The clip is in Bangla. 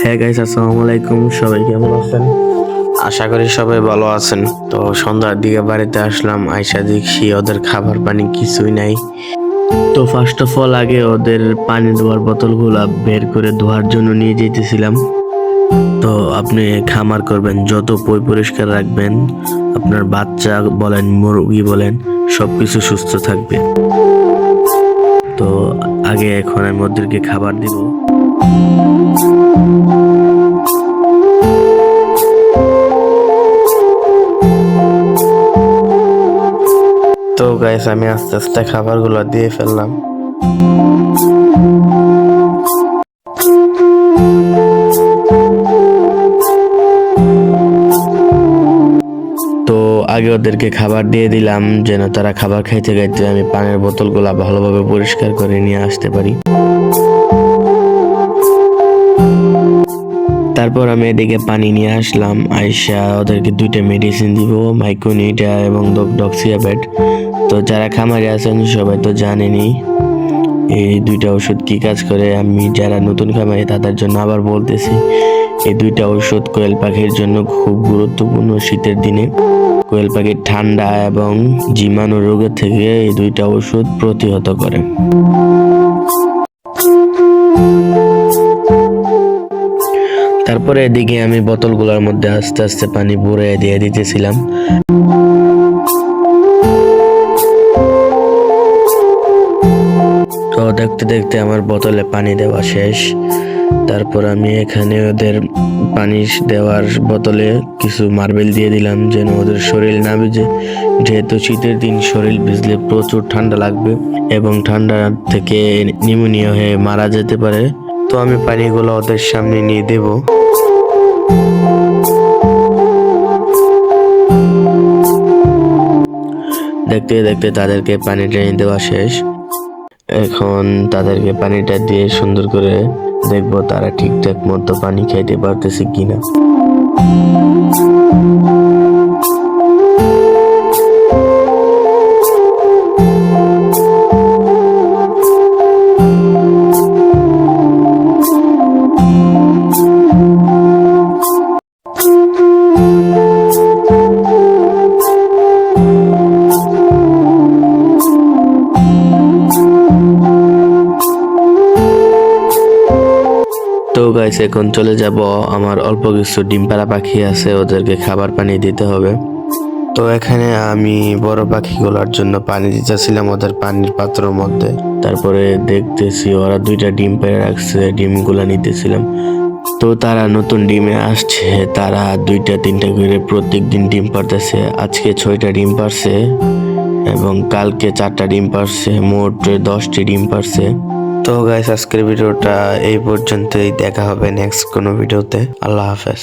হ্যাঁ গাইস, আসসালামু আলাইকুম। সবাই কেমন আছেন? আশা করি সবাই ভালো আছেন। তো সন্ধ্যার দিকে বাড়িতে আসলাম, আইসা দেখছি ওদের খাবার পানি কিছুই নাই। তো ফার্স্ট অফ অল আগে ওদের পানি দেওয়ার বোতলগুলা বের করে ধোয়ার জন্য নিয়ে যেতেছিলাম। তো আপনি খামার করবেন, যত পরিষ্কার রাখবেন আপনার বাচ্চা বলেন মুরগি বলেন সবকিছু সুস্থ থাকবে। তো আগে এখন আমি ওদেরকে খাবার দিব। তো গাইস, আমি আস্তে আস্তে খাবারগুলো দিয়ে ফেললাম। তো আগে ওদেরকে খাবার দিয়ে দিলাম যেন তারা খাবার খাইতে খাইতে আমি পানির বোতলগুলো ভালোভাবে পরিষ্কার করে নিয়ে আসতে পারি। তারপর আমি এদিকে পানি নিয়ে আসলাম, আইসা ওদেরকে দুইটা মেডিসিন দিব, মাইক্রোনিটা এবং ডক্সিয়াবেট। তো যারা খামারে আছেন সবাই তো জানেনই এই দুইটা ওষুধ কি কাজ করে। আমি যারা নতুন খামারি তাদের জন্য আবার বলতেছি, এই দুইটা ওষুধ কোয়েল পাখির জন্য খুব গুরুত্বপূর্ণ। শীতের দিনে কোয়েল পাখির ঠান্ডা এবং জীবাণু রোগের থেকে এই দুইটা ওষুধ প্রতিহত করে। তারপরে এদিকে আমি বোতলগুলোর মধ্যে আস্তে আস্তে পানি ভরে দিয়ে দিতেছিলাম। তো দেখতে দেখতে আমার বোতলে পানি দেওয়া শেষ। তারপর আমি এখানে ওদের পানি দেওয়ার বোতলে কিছু মার্বেল দিয়ে দিলাম যেন ওদের শরীর না ভিজে, যেহেতু শীতের দিন শরীর ভিজলে প্রচুর ঠান্ডা লাগবে এবং ঠান্ডা থেকে নিউমোনিয়া হয়ে মারা যেতে পারে। তো আমি পানিগুলো ওদের সামনে নিয়ে দেব। দেখতে দেখতে তাদেরকে পানিটা নিয়ে দেওয়া শেষ। এখন তাদেরকে পানিটা দিয়ে সুন্দর করে দেখবো তারা ঠিকঠাক মতো পানি খাইতে পারতেছে কিনা। তো গাইস, এখন চলে যাব, আমার অল্প কিছু ডিম পাড়া পাখি আছে, ওদেরকে খাবার পানি দিতে হবে। তো এখানে আমি বড় পাখিগুলোর জন্য পানি দিতেছিলাম ওদের পানির পাত্রের মধ্যে। তারপরে দেখতেছি ওরা দুইটা ডিম পেড়ে রাখছে, ডিমগুলা নিতেছিলাম। তো তারা নতুন ডিমে আসছে, তারা দুইটা তিনটা করে প্রত্যেক দিন ডিম পারতেছে। আজকে 6টা ডিম পারছে এবং কালকে 4টা ডিম পারছে, মোট 10টি ডিম পারছে। তো গাইস, আজকের ভিডিওটা এই পর্যন্তই। দেখা হবে নেক্সট কোনো ভিডিওতে। আল্লাহ হাফেজ।